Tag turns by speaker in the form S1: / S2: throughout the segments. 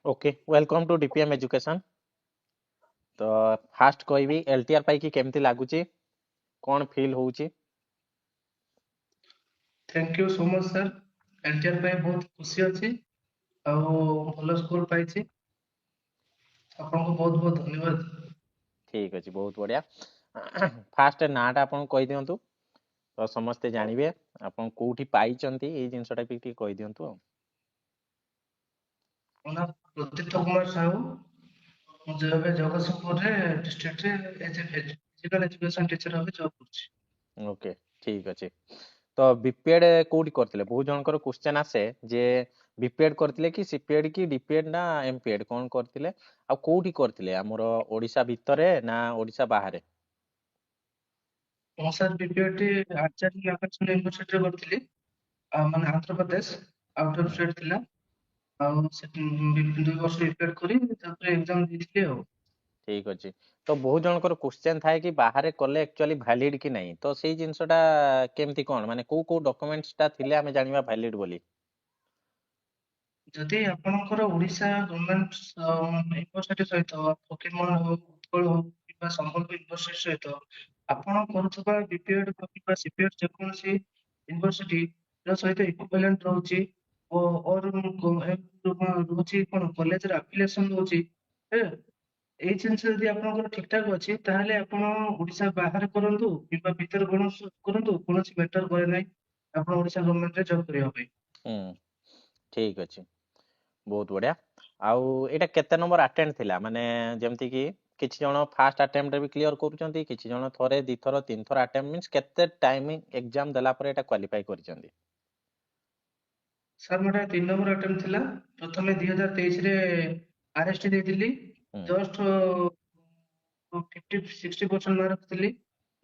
S1: Okay welcome to DPM education. तो first कहबी LTR पाई कि केमती लागुची कौन फील होउची?
S2: Thank you so much sir. LTR पे बहुत खुशी अच्छी भल स्कोर पाई आपको बहुत बहुत धन्यवाद।
S1: ठीक अछि, बहुत बढ़िया। फास्ट नाटा आपन कहि दियंतु तो समस्ते जानिबे आपन कोठी पाइचंती ए जिंसटा भी टी कहि दियंतु।
S2: मोना प्रदीप्त कुमार साहू मुझे ଏବେ ଜଗତସିଂହପୁରରେ ଡିଷ୍ଟ୍ରିକ୍ଟରେ ଏଜ ଏ ଫିଜିକାଲ ଏଜୁକେସନ ଟିଚର ଭାବେ ଜବ୍ କରୁଛି।
S1: ओके ठीक अछि। तो बीपीएड कोठी करथिले बहुत जनकर क्वेश्चन आसे जे बीपीएड करथिले कि सीपीएड कि डीपीएड ना एमपीएड कोन करथिले आ कोठी करथिले हमर ओडिसा भितरे ना ओडिसा बाहरे?
S2: ମୁଁ ସାର୍ ବିପିଏଡ୍ ଆଚାର୍ଯ୍ୟ ଆକାଶ ୟୁନିଭର୍ସିଟିରେ କରିଥିଲି ମାନେ ଆନ୍ଧ୍ରପ୍ରଦେଶ ଆଉଟ ଅଫ୍ ଷ୍ଟେଟ୍ ଥିଲା ଆଉ ସେଠି 2 ବର୍ଷ ବିପିଏଡ୍ କରି ତାପରେ ଏକ୍ଜାମ ଦେଇଥିଲି ଆଉ।
S1: ठीक अच्छे। तो बहुत जनकर क्वेश्चन थाए कि बाहर कले एक्चुअली वैलिड कि नहीं, तो सेही जिंसटा केमती कोन माने को डॉक्यूमेंट्स ता थिले हमें जानिबा वैलिड बोली?
S2: ଯଦି ଆପଣଙ୍କର ଓଡିଶା ଗଭର୍ଣ୍ଣମେଣ୍ଟ ୟୁନିଭର୍ସିଟି ସହିତ ଫକୀରମୋହନ ହଉ ଉତ୍କଳ ହଉ କିମ୍ବା ସମ୍ବଲପୁର ୟୁନିଭର୍ସିଟି ସହିତ ଆପଣ କରୁଥିବା ବିପିଏଡ୍ କିମ୍ବା ସିପିଏଡ୍ ଯେକୌଣସି ୟୁନିଭର୍ସିଟି ସହିତ ଇକ୍ୱିଭାଲେଣ୍ଟ ରହୁଛି ଓ ରହୁଛି କଣ କଲେଜର ଆଫିଲିଏସନ ରହୁଛି। ଏଇ ଜିନିଷ ଯଦି ଆପଣଙ୍କର ଠିକ ଠାକ ଅଛି ତାହେଲେ ଆପଣ ଓଡିଶା ବାହାରେ କରନ୍ତୁ କିମ୍ବା ଭିତରେ କୌଣସି କରନ୍ତୁ କୌଣସି ମ୍ୟାଟର କରେ ନାହିଁ ଆପଣ ଓଡିଶା ଗଭର୍ଣ୍ଣମେଣ୍ଟରେ ଜବ୍ କରିବା ପାଇଁ।
S1: हम्म ठीक अच्छे, बहुत बढ़िया। आउ एटा केते नंबर अटेम्प्ट थिला माने जेमती कि किछि जण फास्ट अटेम्प्ट रे भी क्लियर करूचंती, किछि जण थरे दी थर तीन थर अटेम्प्ट मींस केते टाइमिंग एग्जाम देला पर एटा क्वालीफाई करिसंती?
S2: ସାର୍ ମୋର 3 ନମ୍ବର ଆଟେମ୍ପ୍ଟ ଥିଲା। ପ୍ରଥମେ 2023ରେ ଆରଏସଟି ଦେଇଥିଲି।
S1: हम्म
S2: ଜଷ୍ଟ 50-60% ମାର୍କ ରଖିଥିଲି।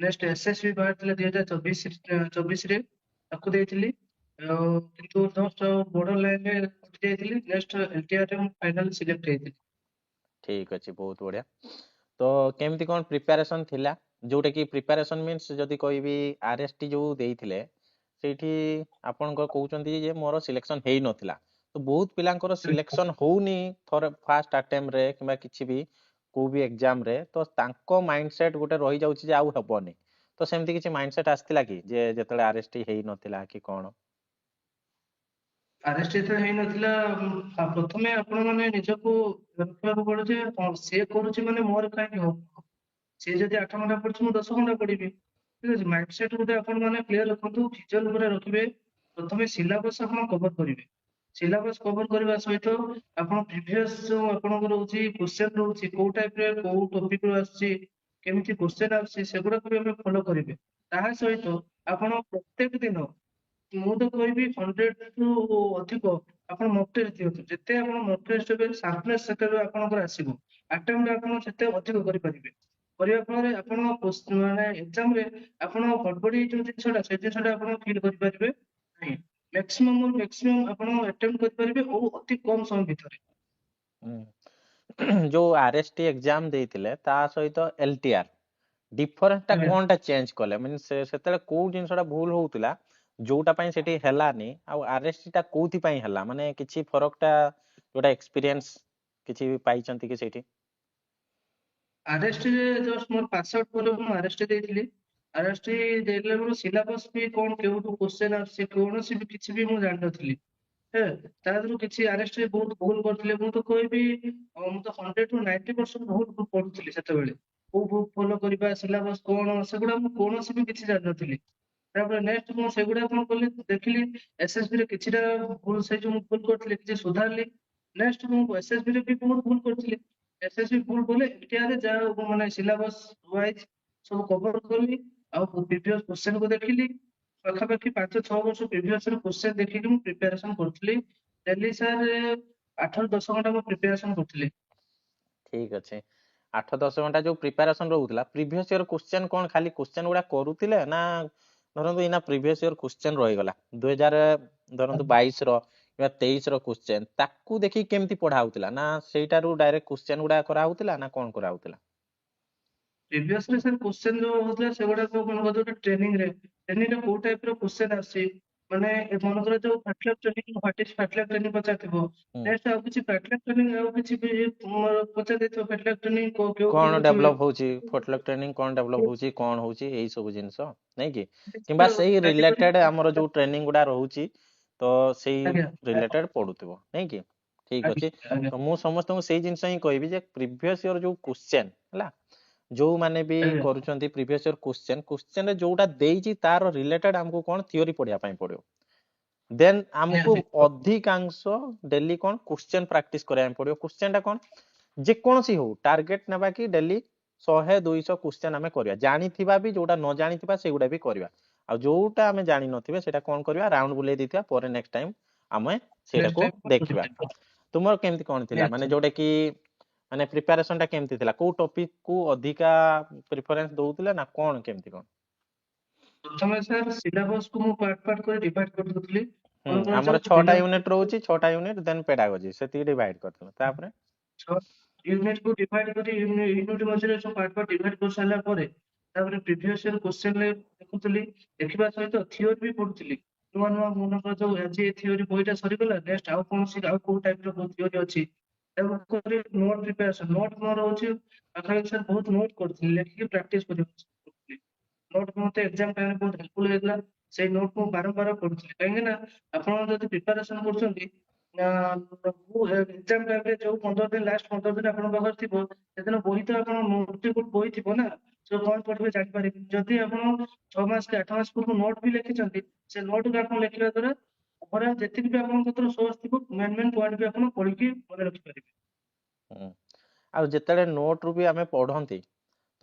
S2: ନେକ୍ସଟ ଏସଏସବି ବାହାରିଥିଲା 2024ରେ ତାକୁ ଦେଇଥିଲି କିନ୍ତୁ ଜଷ୍ଟ ବୋର୍ଡର ଲାଇନରେ କଟି ଯାଇଥିଲି। ନେକ୍ସଟ ଏଲଟିଆର ରେ ମୁଁ ଫାଇନାଲ ସିଲେକ୍ଟ ହେଇଥିଲି।
S1: ठीक अच्छे, बहुत बढ़िया। तो केमती कोन प्रिपरेशन थिला जोटा कि प्रिपरेशन मींस जदी कहबी आरएसटी जो देइथिले सेठी आपनकर कहउचंती जे मोर सिलेक्शन हेई नथिला, तो बहुत पिलांकर सिलेक्शन होउनी थोर फास्ट अटेम्प्ट रे किबा किछि भी को भी एग्जाम रे, तो तांको माइंडसेट गोटे रही जाउची जे आउ हेबोनी, तो सेमती किछि माइंडसेट आस्थिला कि जे जेतले आरएसटी हेई नथिला कि कोन?
S2: ଆରେଷ୍ଟ ଯେତେବେଳେ ହେଇନଥିଲା ପ୍ରଥମେ ଆପଣ ମାନେ ନିଜକୁ ରଖିବାକୁ ପଡୁଛି ସେ କରୁଛି ମାନେ ମୋର କାହିଁକି ହବ। ସେ ଯଦି 8 ଘଣ୍ଟା ପଢୁଛି ମୁଁ 10 ଘଣ୍ଟା ପଢିବି। ଠିକ ଅଛି ମାଇଣ୍ଡ ସେଟ ଗୋଟେ ଆପଣ ମାନେ କ୍ଲିୟର ରଖନ୍ତୁ ଭିଜନ ଉପରେ ରଖିବେ। ପ୍ରଥମେ ସିଲାବସ ଆପଣ କଭର କରିବେ। ସିଲାବସ କଭର କରିବା ସହିତ ଆପଣ ପ୍ରିଭିୟସ ଯୋଉ ଆପଣଙ୍କର ରହୁଛି କ୍ୱେଶ୍ଚନ ରହୁଛି କୋଉ ଟାଇପ ରେ କୋଉ ଟପିକ ରୁ ଆସୁଛି କେମିତି କ୍ୱେଶ୍ଚନ ଆସୁଛି ସେଗୁଡାକୁ ବି ଆମେ ଫଲୋ କରିବେ। ତାହା ସହିତ ଆପଣ ପ୍ରତ୍ୟେକ ଦିନ ମୁଁ ତ କହିବି 100 ରୁ ଅଧିକ ଆପଣ ମକ୍ ଟେଷ୍ଟ ଦିଅନ୍ତୁ। ଯେତେ ଆପଣ ମକ୍ ଟେଷ୍ଟ ଦେବେ ସାର୍ପନେସ୍ ସେତେବେଳେ ଆପଣଙ୍କର ଆସିବ। ଆଟେମ୍ପ୍ଟ ଆପଣ ସେତେ ଅଧିକ କରିପାରିବେ। କରିବା ଫଳରେ ଆପଣ ମାନେ ଏକ୍ସାମ ରେ ଆପଣ ହଡବଡି ଯୋଉ ଜିନିଷଟା ସେ ଜିନିଷଟା ଆପଣ ଫିଲ୍ କରିପାରିବେ ନାହିଁ। ମ୍ୟାକ୍ସିମମ୍ ଆପଣ ଆଟେମ୍ପ୍ଟ କରିପାରିବେ ଓ ଅତି କମ ସମୟ ଭିତରେ।
S1: जो आरएसटी एग्जाम देइथिले ता सहित एलटीआर डिफरेंस टा
S2: ଆଜ୍ଞା
S1: कोनटा चेंज कले मीन सेतेले को जिंसटा भूल होउतिला जोटा पई सेठी हेलानी आ आरएसटी टा कोथि पई हेला माने किछि फरक टा जोटा एक्सपीरियंस किछि भी पाइचंती कि सेठी?
S2: ଆରଏସଟି ରେ ଜଷ୍ଟ ମୋର ପାସ ଆଉଟ ପରେ ମୁଁ ଆରଏସଟି ଦେଇଥିଲି। ଆରଏସଟି ଦେଇଲା ବେଳୁ ସିଲାବସ ବି କଣ କେଉଠୁ କ୍ୱେଶ୍ଚନ ଆସୁଛି କୌଣସି ବି କିଛି ବି ମୁଁ ଜାଣିନଥିଲି। ତା ଦେହରୁ କିଛି ଆରଏସଟି ବହୁତ ଭୁଲ କରିଥିଲେ। ମୁଁ ତ କହିବି ମୁଁ ତ 100 ରୁ 90% ଭୁଲ ପଢୁଥିଲି ସେତେବେଳେ। କୋଉ ବୁକ୍ ଫଲୋ କରିବା ସିଲାବସ କଣ ସେଗୁଡା ମୁଁ କୌଣସି ବି କିଛି ଜାଣିନଥିଲି। ତାପରେ ନେକ୍ସଟ ମୁଁ ସେଗୁଡା କଣ କଲି ଦେଖିଲି ଏସଏସବି ରେ କିଛିଟା ଭୁଲ ସେ ଯୋଉ ମୁଁ ଭୁଲ କରିଥିଲି କିଛି ସୁଧାରିଲି। ନେକ୍ସଟ ମୁଁ ଏସଏସବି ରେ ବି ବହୁତ ଭୁଲ କରିଥିଲି। ଏସଏସବି ଭୁଲ କଲେ ଏଟିଆର ଯାହା ମାନେ ସିଲାବସ ୱାଇଜ ସବୁ କଭର କଲି ଆଉ ପ୍ରିଭିୟସ କ୍ୱେଶ୍ଚନ କୁ ଦେଖିଲି। ପାଖାପାଖି 5-6 ବର୍ଷ ପ୍ରିଭିୟସ ର କ୍ୱେଶ୍ଚନ ଦେଖିକି ମୁଁ ପ୍ରିପାରେସନ କରୁଥିଲି। ଡେଲି ସାର୍ 8 ରୁ 10 ଘଣ୍ଟା ମୁଁ ପ୍ରିପାରେସନ କରୁଥିଲି।
S1: ठीक अच्छे। 8-10 घंटा जो प्रिपरेशन रहउतला प्रीवियस ईयर क्वेश्चन कोन खाली क्वेश्चन गुडा करूतिले ना धरंतु इना प्रीवियस ईयर क्वेश्चन रहि गला 2000 धरंतु 22 रो या 23 रो क्वेश्चन ताकू देखि केमती पढा होतिला ना सेटारू डायरेक्ट क्वेश्चन गुडा करा होतिला ना कोन करा होतिला?
S2: ପ୍ରିଭିୟସଲି ସାର୍ କ୍ୱେଶ୍ଚନ ଯୋଉ ହଉଥିଲା ସେଗୁଡା ସବୁ କଣ ଯୋଉଟା ଟ୍ରେନିଂ ରେ କୋଉ ଟାଇପ ର କ୍ୱେଶ୍ଚନ ଆସୁଛି ମାନେ ମନେକର ଯୋଉ ଫାଟଲାଗ ଟ୍ରେନିଂ ହ୍ୱାଟ ଇଜ ଫାଟଲାଗ ଟ୍ରେନିଂ ପଚାରିଥିବ,
S1: ହୁଁ
S2: ନେକ୍ସଟ ଆଉ କିଛି ଫାଟଲାଗ ଟ୍ରେନିଂ ଆଉ କିଛି ବି ପଚାରି ଦେଇଥିବ ଫାଟଲାଗ ଟ୍ରେନିଂ କେଉଁଠି
S1: କଣ
S2: ହଉଛି
S1: ଡେଭଲପ ହଉଛି, ଫୋଟଲକ୍ ଟ୍ରେନିଂ କଣ ଡେଭଲପ ହଉଛି, କଣ ହଉଛି, ଏଇ ସବୁ ଜିନିଷ ନାଇଁ କି, କିମ୍ବା ସେଇ
S2: କ୍ୟାଟେଗୋରୀ।
S1: ରିଲେଟେଡ ଆମର ଯୋଉ ଟ୍ରେନିଂ ଗୁଡା ରହୁଛି ତ ସେଇ
S2: ଆଜ୍ଞା
S1: ରିଲେଟେଡ ପଡୁଥିବ ନାଇଁ କି। ଠିକ ଅଛି।
S2: ଆଜ୍ଞା ଆଜ୍ଞା
S1: ତ ମୁଁ ସମସ୍ତଙ୍କୁ ସେଇ ଜିନିଷ ହିଁ କହିବି ଯେ ପ୍ରିଭିୟସ ଇୟର ଯୋଉ କ୍ୱେଶ୍ଚେନ ହେଲା, ଯୋଉମାନେ ବି
S2: ଆଜ୍ଞା
S1: କରୁଛନ୍ତି ପ୍ରିଭିୟସ ଇୟର କ୍ୱେଶ୍ଚେନ ରେ ଯୋଉଟା ଦେଇଛି ତାର ରିଲେଟେଡ ଆମକୁ କଣ ଥିଓରି ପଢିବା ପାଇଁ ପଡିବ। ଦେନ୍ ଆମକୁ
S2: ନିହାତି
S1: ଅଧିକାଂଶ ଡେଲି କଣ କ୍ୱେଶ୍ଚେନ ପ୍ରାକ୍ଟିସ କରିବା ପାଇଁ ପଡିବ। କ୍ୱେଶ୍ଚେନ ଟା କଣ ଯେକୌଣସି ହଉ ଟାର୍ଗେଟ ନେବା କି ଡେଲି 100-200 କ୍ୱେଶ୍ଚେନ ଆମେ କରିବା, ଜାଣିଥିବା ବି ଯୋଉଟା ନ ଜାଣିଥିବା ସେଗୁଡା ବି କରିବା। ଆଉ ଯୋଉଟା ଆମେ ଜାଣିନଥିବେ ସେଇଟା କଣ କରିବା, ରାଉଣ୍ଡ ବୁଲେଇ ଦେଇଥିବା ପରେ ନେକ୍ସଟ ଟାଇମ ଆମେ
S2: ନେକ୍ସଟ
S1: ସେଇଟାକୁ ଦେଖିବା।
S2: ଟାଇମ୍
S1: ତୁମର କେମିତି କଣ ଥିଲା, ମାନେ
S2: ନିହାତି।
S1: ଯୋଉଟା କି ମାନେ ପ୍ରିପାରେସନ ଟା କେମିତି ଥିଲା, କୋଉ ଟପିକ କୁ ଅଧିକା ପ୍ରିଫରେନ୍ସ ଦଉଥିଲେ ନା କଣ କେମିତି କଣ?
S2: ପ୍ରଥମେ ସାର୍ ସିଲାବସ କୁ ମୁଁ ପାର୍ଟ ପାର୍ଟ କରି ଡିଭାଇଡ କରିଦଉଥିଲି।
S1: ହୁଁ,
S2: ମନେକର
S1: ଆମର
S2: ଯୋଉ
S1: 6ଟା
S2: ପିଲା
S1: ୟୁନିଟ ରହୁଛି, 6ଟା ୟୁନିଟ ଦେନ୍ ପେଡାଗୋଜି ସେତିକି ଡିଭାଇଡ କରିଥିଲ, ତାପରେ
S2: ୟୁନିଟ କୁ ଡିଭାଇଡ କରି ୟୁନିଟ ମଝିରେ ସବୁ ପାର୍ଟ ପାର୍ଟ ଡିଭାଇଡ କରି ସାରିଲା ପରେ ତାପରେ ପ୍ରିଭିୟସ ଇୟର କ୍ୱେଶ୍ଚନ ଦେଖୁଥିଲି, ଦେଖିବା ସହିତ ଥିଓରି ବି ପଢୁଥିଲି। ନୂଆ ନୂଆ ମନେକର ଯୋଉ ଆଜି ଥିଓରି ବହିଟା ସରିଗଲା, ନେକ୍ସଟ ଆଉ କୌଣସି ଆଉ କୋଉ ଟାଇପ ର ଥିଓରି ଅଛି ତାକୁ କରି ନୋଟ ପ୍ରିପାରେସନ, ନୋଟ ମୋର ହଉଛି ପାଖାପାଖି ସାର୍ ବହୁତ ନୋଟ କରୁଥିଲି, ଲେଖିକି ପ୍ରାକ୍ଟିସ କରୁଥିଲି। ନୋଟ ମତେ ଏକ୍ସାମ ଟାଇମରେ ବହୁତ ହେଲ୍ପଫୁଲ ହେଇଥିଲା। ସେଇ ନୋଟ ମୁଁ ବାରମ୍ବାର ପଢୁଥିଲି, କାହିଁକି ନା ଆପଣ ଯଦି ପ୍ରିପାରେସନ କରୁଛନ୍ତି ଏକ୍ସାମ ଟାଇମରେ ଯୋଉ 15 ଦିନ ଲାଷ୍ଟ 15 ଦିନ ଆପଣଙ୍କ ପାଖରେ ଥିବ, ସେଦିନ ବହି ତ ଆପଣ ନୋଟ ବହି ଥିବ ନା, ତ କଣ ପଢିବେ ଜାଣିପାରିବେ। ଯଦି ଆପଣ 6 ମାସ କି 8 ମାସ ପୂର୍ବରୁ ନୋଟ ବି ଲେଖିଛନ୍ତି, ସେ ନୋଟ କୁ ଆପଣ ଲେଖିବା ଦ୍ୱାରା ପରେ ଯେତିକି ବି ଆପଣଙ୍କ ସୋର୍ସ ଥିବ ମେନ୍ ମେନ୍ ପଏଣ୍ଟ ବି ଆପଣ ପଢିକି ମନେ ରଖିପାରିବେ।
S1: ହୁଁ, ଆଉ ଯେତେବେଳେ ନୋଟ ରୁ ବି ଆମେ ପଢନ୍ତି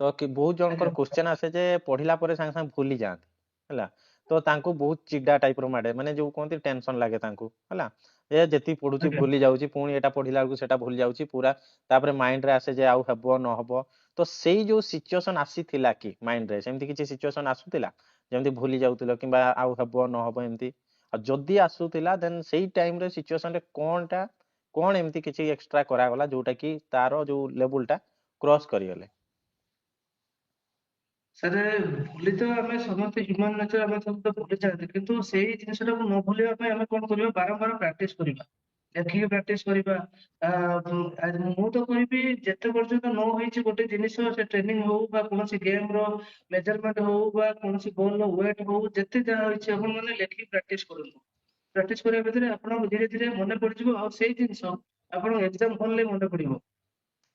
S1: ତ ବହୁତ ଜଣଙ୍କର
S2: ଆଜ୍ଞା
S1: କ୍ୱେଶ୍ଚେନ ଆସେ ଯେ ପଢିଲା ପରେ ସାଙ୍ଗେ ସାଙ୍ଗେ ଭୁଲି ଯାଆନ୍ତି ହେଲା, ତ ତାଙ୍କୁ ବହୁତ ଚିଡା ଟାଇପ ର ମାଡେ, ମାନେ ଯୋଉ କୁହନ୍ତି ଟେନସନ ଲାଗେ ତାଙ୍କୁ ହେଲା, ଏ ଯେତିକି ପଢୁଛି
S2: ଆଜ୍ଞା
S1: ଭୁଲି ଯାଉଛି, ପୁଣି ଏଟା ପଢିଲା ବେଳକୁ ସେଟା ଭୁଲି ଯାଉଛି ପୁରା, ତାପରେ ମାଇଣ୍ଡ ରେ ଆସେ ଯେ ଆଉ ହେବ ନହବ। ତ ସେଇ ଯୋଉ ସିଚୁଏସନ ଆସିଥିଲା କି ମାଇଣ୍ଡ ରେ, ସେମିତି କିଛି ସିଚୁଏସନ ଆସୁଥିଲା ଯେମିତି ଭୁଲି ଯାଉଥିଲ କିମ୍ବା ଆଉ ହେବ ନହବ ଏମିତି, ଆଉ ଯଦି ଆସୁଥିଲା ଦେନ୍ ସେଇ ଟାଇମ ରେ ସିଚୁଏସନ ରେ କଣ ଏମିତି କିଛି ଏକ୍ସଟ୍ରା କରାଗଲା ଯୋଉଟା କି ତାର ଯୋଉ ଲେବୁଲ ଟା କ୍ରସ୍ କରିଗଲେ?
S2: ସାର୍ ଭୁଲି ତ ଆମେ ସମସ୍ତେ ହ୍ୟୁମାନ ନେଚର, ଆମେ ସମସ୍ତେ ଭୁଲି ଯାଆନ୍ତି, କିନ୍ତୁ ସେଇ ଜିନିଷଟାକୁ ନ ଭୁଲିବା ପାଇଁ ଆମେ କଣ କରିବା, ବାରମ୍ବାର ପ୍ରାକ୍ଟିସ କରିବା, ଲେଖିକି ପ୍ରାକ୍ଟିସ କରିବା। ମୁଁ ତ କହିବି ଯେତେ ପର୍ଯ୍ୟନ୍ତ ନ ହେଇଛି ଗୋଟେ ଜିନିଷ, ସେ ଟ୍ରେନିଂ ହଉ ବା କୌଣସି ଗେମ ର ମେଜରମେଣ୍ଟ ହଉ ବା କୌଣସି ବଲ ର ୱେଟ ହଉ, ଯେତେ ଯାହା ହେଇଛି ଆପଣ ମାନେ ଲେଖିକି ପ୍ରାକ୍ଟିସ କରନ୍ତୁ। ପ୍ରାକ୍ଟିସ କରିବା ଭିତରେ ଆପଣଙ୍କୁ ଧୀରେ ଧୀରେ ମନେ ପଡିଯିବ, ଆଉ ସେଇ ଜିନିଷ ଆପଣଙ୍କ ଏକ୍ସାମ ହଲରେ ମନେ ପଡିବ।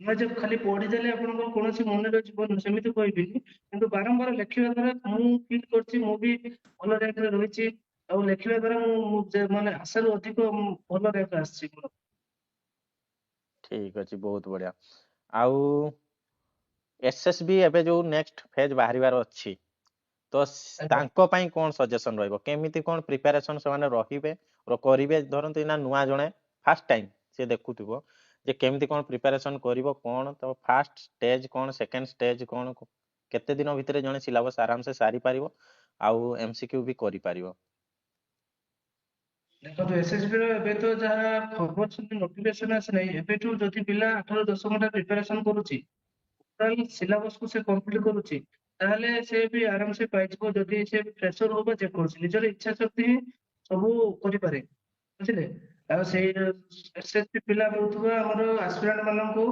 S2: ନୁହେଁ ଯେ ଖାଲି ପଢିଦେଲେ ଆପଣଙ୍କ କୌଣସି ମନେ ରହିଯିବନି ସେମିତି କହିବିନି, କିନ୍ତୁ ବାରମ୍ବାର ଲେଖିବା ଦ୍ୱାରା ମୁଁ ଫିଲ୍ କରିଛି, ମୁଁ ବି ଭଲ ର୍ୟାଙ୍କରେ ରହିଛି। ଆଉ ଲେଖିବା ଦ୍ୱାରା ମାନେ ଆଶାରୁ ଅଧିକ ଭଲ ର୍ୟାଙ୍କ ଆସିଛି ମୋର।
S1: ଠିକ ଅଛି, ବହୁତ ବଢିଆ। ଆଉ ଏସଏସବି ଏବେ ଯୋଉ ନେକ୍ସଟ ଫେଜ ବାହାରିବାର ଅଛି, ତ
S2: ଆଜ୍ଞା
S1: ତାଙ୍କ ପାଇଁ କଣ ସଜେସନ ରହିବ, କେମିତି କଣ ପ୍ରିପାରେସନ ସେମାନେ ରହିବେ କରିବେ? ଧରନ୍ତୁ ନା ନୂଆ ଜଣେ ଫାର୍ଷ୍ଟ ଟାଇମ ସେ ଦେଖୁଥିବ ଯେ କେମିତି କଣ ପ୍ରିପାରେସନ କରିବ, କଣ ତ ଫାର୍ଷ୍ଟ ଷ୍ଟେଜ କଣ, ସେକେଣ୍ଡ ଷ୍ଟେଜ କଣ, କେତେ ଦିନ ଭିତରେ ଜଣେ ସିଲାବସ ଆରାମସେ ସାରି ପାରିବ ଆଉ ଏମସିକ୍ୟୁ ବି କରିପାରିବ?
S2: ଦେଖନ୍ତୁ ଏସଏସବି ର ଏବେ ତ ଯାହା ଖବର ସବୁ ନୋଟିଫିକେଶନ ଆସିନାହିଁ, ଏବେଠୁ ଯଦି ପିଲା 8 ରୁ 10 ଘଣ୍ଟା ପ୍ରିପାରେସନ କରୁଛି, ଟୋଟାଲ ସିଲାବସ କୁ ସେ କମ୍ପ୍ଲିଟ କରୁଛି, ତାହେଲେ ସେ ବି ଆରାମସେ ପାଇଯିବ। ଯଦି ସେ ଫ୍ରେଶର ହଉ ବା ଯେକୌଣସି, ନିଜର ଇଚ୍ଛା ଶକ୍ତି ହିଁ ସବୁ କରିପାରେ, ବୁଝିଲେ। ଆଉ ସେଇ ଏସଏସବି ପିଲା ହଉଥିବା ଆମର ଆସ୍ପିରାଣ୍ଟ ମାନଙ୍କୁ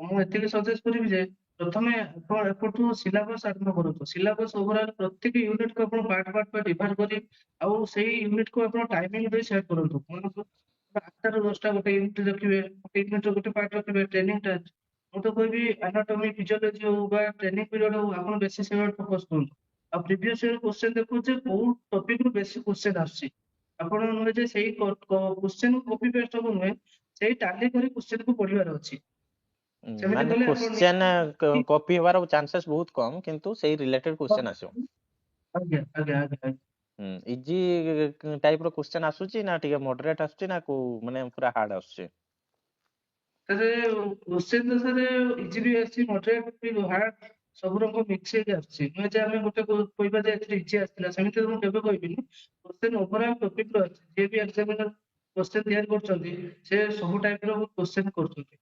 S2: ମୁଁ ଏତିକି ସଜେଷ୍ଟ କରିବି ଯେ ପ୍ରଥମେ ଆପଣ ଏପଟୁ ସିଲାବସ ଆରମ୍ଭ କରନ୍ତୁ। ସିଲାବସ ଓଭରଅଲ ପ୍ରତ୍ୟେକ ୟୁନିଟ କୁ ଆପଣ ପାର୍ଟ ପାର୍ଟ ଡିଭାଇଡ କରି, ଆଉ ସେଇ ୟୁନିଟ କୁ ଆପଣ ଟାଇମିଂ ଦେଇ ସେଟ୍ କରନ୍ତୁ। 8 ରୁ 10ଟା ଗୋଟେ ୟୁନିଟ ରଖିବେ, ଗୋଟେ ୟୁନିଟ ର ଗୋଟେ ପାର୍ଟ ରଖିବେ ଟ୍ରେନିଂ ଟା। ମୁଁ ତ କହିବି ଆନାଟୋମି ଫିଜିଓଲୋଜି ହଉ ବା ଟ୍ରେନିଂ ପିରିୟଡ ହଉ, ଆପଣ ବେଶୀ ସେ ଫୋକସ କରନ୍ତୁ। ଆଉ ପ୍ରିଭିୟସ ଇୟର କ୍ୱେଶ୍ଚନ ଦେଖୁଛେ କୋଉ ଟପିକ ରୁ ବେଶୀ କ୍ୱେଶ୍ଚନ ଆସୁଛି, ଆପଣ ନୁହେଁ ଯେ ସେଇ କ୍ୱେଶ୍ଚନ କପି ପେଷ୍ଟ ହବ ନୁହେଁ, ସେଇ ଟାଲି କରି କ୍ୱେଶ୍ଚନ କୁ ପଢିବାର ଅଛି। ସେମିତି
S1: ମାନେ
S2: କଲେ ଆପଣ
S1: କ୍ୱେଶ୍ଚନ କପି ହବାର ଚାନ୍ସେସ୍ ବହୁତ କମ, କିନ୍ତୁ ସେଇ ରିଲେଟେଡ କ୍ୱେଶ୍ଚନ ଆସିବ।
S2: ଆଜ୍ଞା ଆଜ୍ଞା ଆଜ୍ଞା।
S1: ଇଜି ଟାଇପ ର କ୍ୱେଶ୍ଚନ ଆସୁଛି ନା ଟିକେ ମଡରେଟ ଆସୁଛି ନା କୋଉ ମାନେ ପୁରା ହାର୍ଡ ଆସୁଛି?
S2: କ୍ୱେଶ୍ଚନ ତ ସାର୍ ଇଜି ବି ଆସିଛି, ମଡରେଟ ବି ହାର୍ଡ, ସବୁ ରକମ ମିକ୍ସ ହେଇକି ଆସୁଛି। ନୁହେଁ ଯେ ଆମେ ଗୋଟେ କହିବା ଯେ ଏଥିରେ ଇଜି ଆସିଥିଲା, ସେମିତି ତ ମୁଁ କେବେ କହିବିନି। କ୍ୱେଶ୍ଚନ ଓଭରଅଲ ଟପିକ ର ଅଛି, ଯିଏ ବି ଏକ୍ସାମିନର କ୍ୱେଶ୍ଚନ ତିଆରି କରୁଛନ୍ତି, ସେ ସବୁ ଟାଇପ ର କ୍ୱେଶ୍ଚନ କରୁଛନ୍ତି।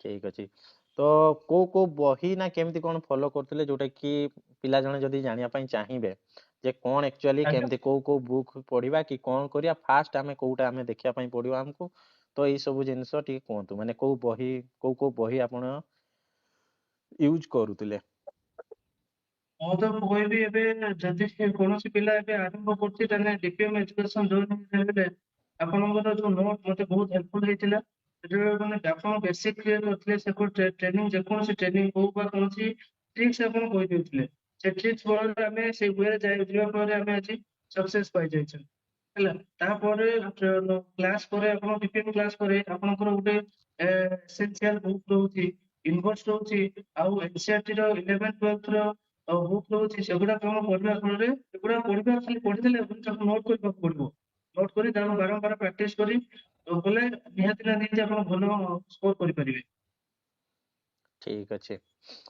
S1: ଠିକ ଅଛି। ତ କୋଉ କୋଉ ବହି ନା କେମିତି କଣ ଫଲୋ କରୁଥିଲେ, ଯୋଉଟା କି ପିଲା ଜଣେ ଯଦି ଜାଣିବା ପାଇଁ ଚାହିଁବେ ଯେ କଣ ଆକ୍ଚୁଆଲି
S2: ଆଜ୍ଞା।
S1: କେମିତି କୋଉ କୋଉ ବୁକ୍ ପଢିବା କି କଣ କରିବା, ଫାଷ୍ଟ ଆମେ କୋଉଟା ଆମେ ଦେଖିବା ପାଇଁ ପଡିବ ଆମକୁ। ତ ଏଇ ସବୁ ଜିନିଷ ଟିକେ କୁହନ୍ତୁ, ମାନେ କୋଉ ବହି ଆପଣ ୟୁଜ କରୁଥିଲେ?
S2: ମୁଁ ତ କହିବି ଏବେ ଯଦି କୌଣସି ପିଲା ଏବେ ଆରମ୍ଭ କରୁଛି ତାହେଲେ ଡିପିଏମ୍ ଏଜୁକେସନ ଜଏନ୍ ହେଲେ ଆପଣଙ୍କର ଯୋଉ ନୋଟ ମତେ ବହୁତ ହେଲ୍ପଫୁଲ ହେଇଥିଲା। ସେଠାରେ ମାନେ ଆପଣ ବେସିକ କ୍ଲିୟର କରିଥିଲେ, ସେ ଟ୍ରେନିଂ ଯେକୌଣସି ଟ୍ରେନିଂ ହଉ ବା କୌଣସି ଟ୍ରିକ୍ସ ଆପଣ କହିଦେଉଥିଲେ। ସେ ଟ୍ରିକ୍ସ ବଳରେ ଆମେ ସେଇ ୱେରେ ଯିବା ଫଳରେ ଆମେ ଆଜି ସକ୍ସେସ୍ ପାଇଯାଇଛୁ। ହେଲା, ତାପରେ କ୍ଲାସ ପରେ ଆପଣ ଡିପିଏମ୍ କ୍ଲାସ ପରେ ଆପଣଙ୍କର ଗୋଟେ ଏସେନ୍ସିଆଲ ବୁକ୍ ରହୁଛି, ଇନଭର୍ସ ରହୁଛି, ଆଉ ଏନସିଇଆରଟି ର 11th 12th ର ବୁକ୍ ରହୁଛି। ସେଗୁଡା କଣ ପଢିବା ଫଳରେ ଏଗୁଡା ପଢିବା ଖାଲି ପଢିଦେଲେ ତାକୁ ନୋଟ୍ କରିବାକୁ ପଡିବ। ନୋଟ୍ କରି ତାକୁ ବାରମ୍ବାର ପ୍ରାକ୍ଟିସ କରି ଗଲେ ନିହାତି ନା ନିହାତି ଆପଣ ଭଲ ସ୍କୋର କରିପାରିବେ।
S1: ଠିକ ଅଛି।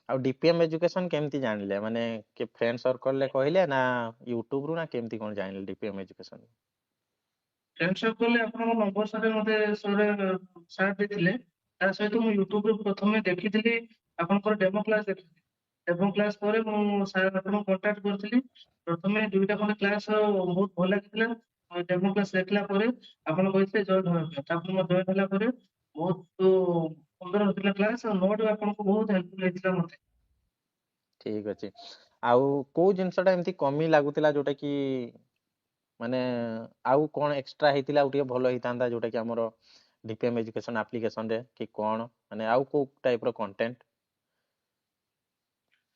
S1: ଆଉ ଡିପିଏମ୍ ଏଜୁକେସନ କେମିତି ଜାଣିଲେ, ମାନେ କି ଫ୍ରେଣ୍ଡ ସର୍କଲ ରେ କହିଲେ ନା ୟୁଟ୍ୟୁବ ରୁ, ନା କେମିତି କଣ ଜାଣିଲେ ଡିପିଏମ୍ ଏଜୁକେସନ?
S2: ଫ୍ରେଣ୍ଡ ସର୍କଲରେ ଆପଣଙ୍କ ନମ୍ବର ସାରେ ମତେ ସାର୍ ଦେଇଥିଲେ। ତା ସହିତ ମୁଁ ୟୁଟ୍ୟୁବରେ ପ୍ରଥମେ ଦେଖିଥିଲି, ଆପଣଙ୍କର ଡେମୋ କ୍ଲାସ ଦେଖିଥିଲି। ଡେମୋ କ୍ଲାସ ପରେ ମୁଁ ସାର୍ ଆପଣଙ୍କୁ କଣ୍ଟାକ୍ଟ କରିଥିଲି। ପ୍ରଥମେ 2ଟା ଖଣ୍ଡେ କ୍ଲାସ ବହୁତ ଭଲ ଲାଗିଥିଲା। ଡେମୋ କ୍ଲାସ ଦେଖିଲା ପରେ ଆପଣ କହିଥିଲେ ଜଏନ୍ ହେବା ପାଇଁ। ତାପରେ ମୁଁ ଜଏନ୍ ହେଲା ପରେ ବହୁତ ସୁନ୍ଦର ହଉଥିଲା କ୍ଲାସ, ଆଉ ନୋଟ ଆପଣଙ୍କୁ ବହୁତ ହେଲ୍ପଫୁଲ ହେଇଥିଲା ମତେ।
S1: ଠିକ ଅଛି। ଆଉ କୋଉ ଜିନିଷଟା ଏମିତି କମି ଲାଗୁଥିଲା ଯୋଉଟା କି ମାନେ ଆଉ କଣ ଏକ୍ସଟ୍ରା ହେଇଥିଲା ଆଉ ଟିକେ ଭଲ ହେଇଥାନ୍ତା, ଯୋଉଟା କି ଆମର ଡିପିଏମ୍ ଏଜୁକେସନ ଆପ୍ଲିକେସନ ରେ, କି କଣ ମାନେ ଆଉ କୋଉ ଟାଇପ ର କଣ୍ଟେଣ୍ଟ?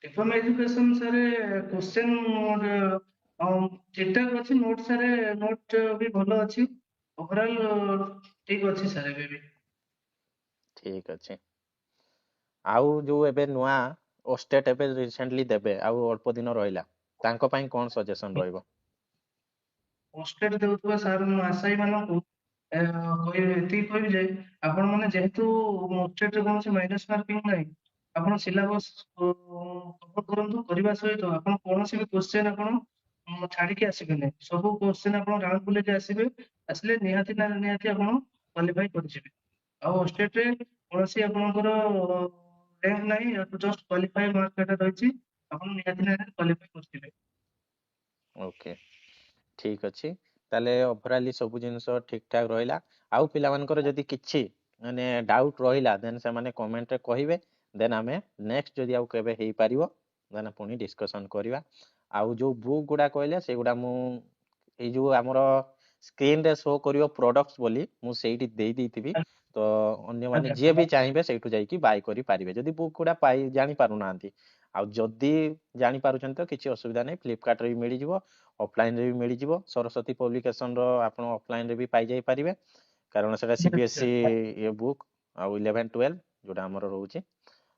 S2: ଡିପ୍ଲୋମା ଏଜୁକେସନ ସାରେ କ୍ୱେଶ୍ଚେନ ଠିକ ଠାକ ଅଛି। ନୋଟ ସାରେ ନୋଟ ବି ଭଲ ଅଛି। ଓଭରଅଲ ଠିକ ଅଛି ସାର୍ ଏବେ ବି।
S1: ଠିକ ଅଛି। ଆଉ ଯୋଉ ଏବେ ନୂଆ ଓଷ୍ଟେଟ ଏବେ ରିସେଣ୍ଟଲି ଦେବେ, ଆଉ ଅଳ୍ପ ଦିନ ରହିଲା, ତାଙ୍କ ପାଇଁ କଣ ସଜେସନ ରହିବ?
S2: ଓଷ୍ଟେଟ ଦେଉଥିବା ସାର୍ ଆଶାୟୀ ମାନଙ୍କୁ ଏତିକି କହିବି ଯେ ଆପଣ ମାନେ ଯେହେତୁ ଓଷ୍ଟେଟରେ କୌଣସି ମାଇନସ ମାର୍କିଂ ନାହିଁ, ଆପଣ ସିଲାବସ କଭର କରନ୍ତୁ। କରିବା ସହିତ ଆପଣ କୌଣସି ବି କ୍ୱେଶ୍ଚେନ ଆପଣ ଛାଡିକି ଆସିବେନି। ସବୁ କ୍ୱେଶ୍ଚେନ ଆପଣ ରାଉଣ୍ଡ ବୁଲେଇକି ଆସିବେ। ଆସିଲେ ନିହାତି ନା ନିହାତି ଆପଣ କ୍ୱାଲିଫାଇ କରିଯିବେ। ଆଉ ଓଷ୍ଟେଟରେ କୌଣସି ଆପଣଙ୍କର ର୍ୟାଙ୍କ ନାହିଁ, ଜଷ୍ଟ କ୍ୱାଲିଫାଇ ମାର୍କ କାର୍ଡ ରହିଛି। ଆପଣ ନିହାତି ନା ନିହାତି କ୍ୱାଲିଫାଇ କରିଯିବେ।
S1: ଓକେ, ଠିକ ଅଛି। ତାହେଲେ ଓଭରାଲି ସବୁ ଜିନିଷ ଠିକ ଠାକ ରହିଲା। ଆଉ ପିଲାମାନଙ୍କର ଯଦି କିଛି ମାନେ ଡାଉଟ ରହିଲା, ଦେନ୍ ସେମାନେ କମେଣ୍ଟରେ କହିବେ। ଦେନ୍ ଆମେ ନେକ୍ସଟ ଯଦି ଆଉ କେବେ ହେଇପାରିବ ଦେନ୍ ପୁଣି ଡିସ୍କସନ କରିବା। ଆଉ ଯୋଉ ବୁକ୍ ଗୁଡା କହିଲେ ସେଗୁଡା ମୁଁ ଏଇ ଯୋଉ ଆମର ସ୍କ୍ରିନରେ ଶୋ କରିବ ପ୍ରଡକ୍ଟସ ବୋଲି, ମୁଁ ସେଇଠି ଦେଇ ଦେଇଥିବି। ତ ଅନ୍ୟମାନେ
S2: ଆଜ୍ଞା
S1: ଯିଏ ବି ଚାହିଁବେ ସେଇଠୁ ଯାଇକି ବାଇ କରିପାରିବେ, ଯଦି ବୁକ୍ ଗୁଡା ଜାଣି ପାରୁନାହାନ୍ତି। ଆଉ ଯଦି ଜାଣିପାରୁଛନ୍ତି ତ କିଛି ଅସୁବିଧା ନାହିଁ, ଫ୍ଲିପକାର୍ଟରେ ବି ମିଳିଯିବ, ଅଫଲାଇନରେ ବି ମିଳିଯିବ। ସରସ୍ୱତୀ ପବ୍ଲିକେସନର ଆପଣ ଅଫଲାଇନରେ ବି ପାଇଯାଇ ପାରିବେ, କାରଣ ସେଟା ସିବିଏସ୍ଇ ବୁକ୍। ଆଉ 11 12 ଯୋଉଟା ଆମର ରହୁଛି,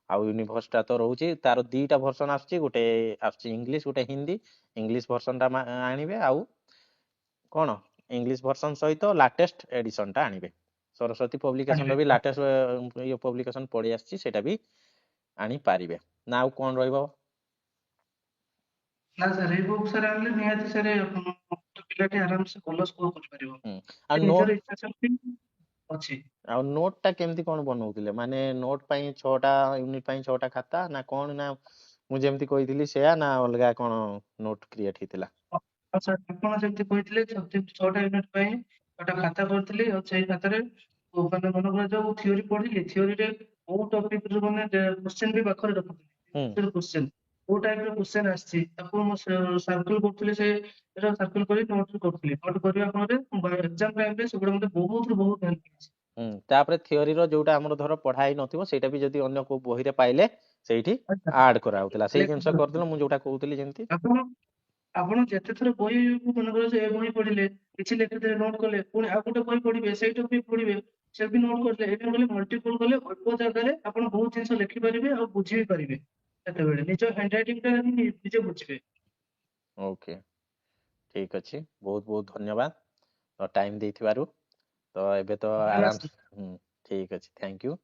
S1: ଆଉ ୟୁନିଭର୍ସଟା ତ ରହୁଛି। ତାର 2ଟା ଭର୍ସନ ଆସୁଛି, ଗୋଟେ ଆସୁଛି ଇଂଲିଶ, ଗୋଟେ ହିନ୍ଦୀ। ଇଂଲିଶ ଭର୍ସନଟା ଆଣିବେ, ଆଉ କଣ ଇଂଲିଶ ଭର୍ସନ ସହିତ ଲାଟେଷ୍ଟ ଏଡିସନଟା ଆଣିବେ। ସରସ୍ୱତୀ ପବ୍ଲିକେସନର ବି ଲାଟେଷ୍ଟ ପବ୍ଲିକେସନ ପଳେଇ ଆସିଛି, ସେଇଟା ବି ଆଣିପାରିବେ। ନା ଆଉ କଣ ରହିବ?
S2: ନା ସାର୍, ଏଇ ବୁକ୍ ସାର୍ ଆଣିଲେ ନିହାତି ସାର୍ ପିଲାଟି ଆରାମସେ ଭଲ ସ୍କୋର କରିପାରିବ।
S1: ଆଉ ନୋଟ
S2: ନିଜର ଇଚ୍ଛା ଶକ୍ତି ଅଛି।
S1: ଆଉ ନୋଟ ଟା କେମିତି କଣ ବନଉଥିଲେ, ମାନେ ନୋଟ ପାଇଁ 6ଟା ୟୁନିଟ ପାଇଁ 6ଟା ଖାତା ନା କଣ, ନା ମୁଁ ଯେମିତି କହିଥିଲି ସେୟା, ନା ଅଲଗା କଣ ନୋଟ କ୍ରିଏଟ ହେଇଥିଲା?
S2: ଆଉ ସାର୍ ଆପଣ ଯେମିତି କହିଥିଲେ 6ଟା ୟୁନିଟ୍ ପାଇଁ 6ଟା ଖାତା କରିଥିଲି। ଆଉ ସେଇ ଖାତାରେ ମାନେ ମନେକର ଯୋଉ ଥିଓରି ପଢିଲି, ଥିଓରିରେ କୋଉ ଟପିକ ରୁ ମାନେ କ୍ୱେଶ୍ଚେନ ବି ପାଖରେ ରଖୁଥିଲି।
S1: ହୁଁ
S2: କ୍ୱେଶ୍ଚେନ କୋଉ ଟାଇପ ର କ୍ୱେଶ୍ଚେନ ଆସିଛି ତାକୁ ମୁଁ ସାର୍କଲ କରୁଥିଲି। ସାର୍କଲ କରି ନୋଟ କରୁଥିଲି। ନୋଟ କରିବା ଫଳରେ ଏକ୍ସାମ ଟାଇମରେ ସେଗୁଡ଼ା ମତେ ବହୁତ ବହୁତ ହେଲ୍ପ ହେଇଛି।
S1: ତାପରେ ଥିଓରିର ଯୋଉଟା ଆମର ଧର ପଢା ହେଇ ନଥିବ, ସେଇଟା ବି ଯଦି ଅନ୍ୟ କୋଉ ବହିରେ ପାଇଲେ ସେଇଠି ଆଡ କରାହଉଥିଲା। ସେଇ ଜିନିଷ କରିଦେଲେ ମୁଁ ଯୋଉଟା କହୁଥିଲି ଯେମିତି।
S2: ଆପଣ ଆପଣ ଯେତେ ଥର ବହି ମନେକର ଏ ବହି ପଢିଲେ, କିଛି ଲେଖିଦେଲେ, ନୋଟ କଲେ, ପୁଣି ଆଉ ଗୋଟେ ବହି ପଢିବେ, ସେଇ ଟପିକ ପଢିବେ, ସେ ବି ନୋଟ କରିଲେ, ଏମିତି କଲେ ମଲ୍ଟିପଲ କଲେ ଅଳ୍ପ ଜାଗାରେ ଆପଣ ବହୁତ ଜିନିଷ ଲେଖିପାରିବେ ଆଉ ବୁଝି ବି ପାରିବେ। ସେତେବେଳେ ନିଜ ହ୍ୟାଣ୍ଡରାଇଟିଂ ଟା ନିଜେ ବୁଝିବେ।
S1: ଓକେ, ଠିକ ଅଛି। ବହୁତ ବହୁତ ଧନ୍ୟବାଦ ଟାଇମ ଦେଇଥିବାରୁ। ତ ଏବେ ତ
S2: ଧନ୍ୟବାଦ।
S1: ଆରାମ। ଠିକ ଅଛି, ଥ୍ୟାଙ୍କ ୟୁ।